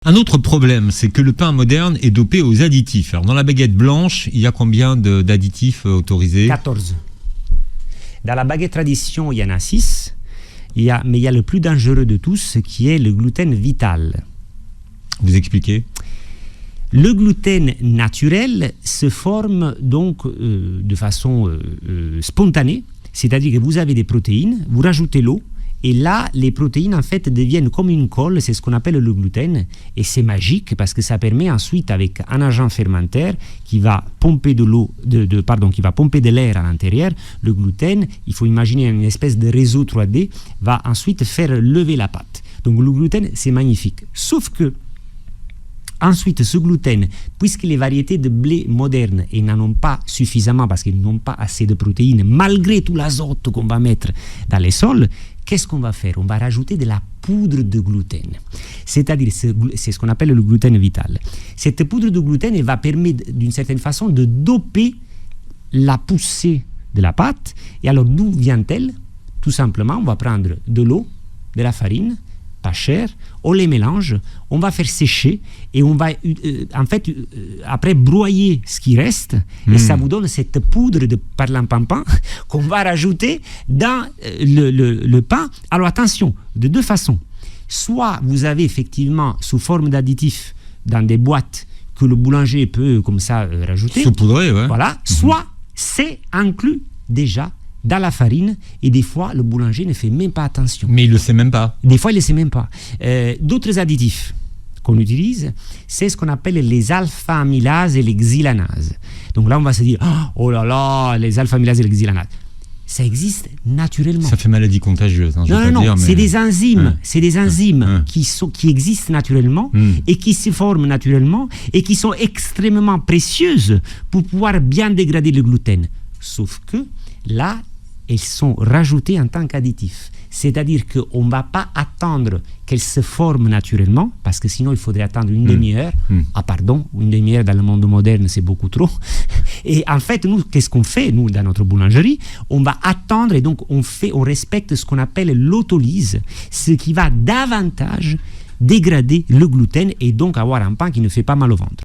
Un autre problème, c'est que le pain moderne est dopé aux additifs. Alors, dans la baguette blanche, il y a combien d'additifs autorisés? 14. Dans la baguette tradition, il y en a 6. Mais il y a le plus dangereux de tous, qui est le gluten vital. Vous expliquez? Le gluten naturel se forme donc de façon spontanée, c'est-à-dire que vous avez des protéines, vous rajoutez l'eau, et là, les protéines en fait deviennent comme une colle, c'est ce qu'on appelle le gluten, et c'est magique parce que ça permet ensuite, avec un agent fermentaire qui va pomper de l'eau, qui va pomper de l'air à l'intérieur, le gluten, il faut imaginer une espèce de réseau 3D, va ensuite faire lever la pâte. Donc le gluten, c'est magnifique. Sauf que ensuite, ce gluten, puisque les variétés de blé modernes n'en ont pas suffisamment parce qu'ils n'ont pas assez de protéines, malgré tout l'azote qu'on va mettre dans les sols, qu'est-ce qu'on va faire? On va rajouter de la poudre de gluten. C'est-à-dire, c'est ce qu'on appelle le gluten vital. Cette poudre de gluten, elle va permettre d'une certaine façon de doper la poussée de la pâte. Et alors, d'où vient-elle? Tout simplement, on va prendre de l'eau, de la farine, pas cher, on les mélange, on va faire sécher et on va après broyer ce qui reste et ça vous donne cette poudre de parlimpampan qu'on va rajouter dans le pain. Alors attention, de deux façons. Soit vous avez effectivement sous forme d'additifs dans des boîtes que le boulanger peut comme ça rajouter. Saupoudrer, ouais. Voilà. Soit c'est inclus déjà dans la farine, et des fois le boulanger ne fait même pas attention. Mais il ne le sait même pas. Des fois il ne le sait même pas. D'autres additifs qu'on utilise, c'est ce qu'on appelle les alpha-amylases et les xylanases. Donc là on va se dire, oh là là, les alpha-amylases et les xylanases. Ça existe naturellement. Ça fait maladie contagieuse, hein, non, c'est des enzymes, qui existent naturellement et qui se forment naturellement et qui sont extrêmement précieuses pour pouvoir bien dégrader le gluten. Sauf que là, elles sont rajoutées en tant qu'additifs. C'est-à-dire qu'on ne va pas attendre qu'elles se forment naturellement, parce que sinon il faudrait attendre une demi-heure. Ah pardon, une demi-heure dans le monde moderne, c'est beaucoup trop. Et en fait, nous, qu'est-ce qu'on fait, nous, dans notre boulangerie? On va attendre et donc on respecte ce qu'on appelle l'autolyse, ce qui va davantage dégrader le gluten et donc avoir un pain qui ne fait pas mal au ventre.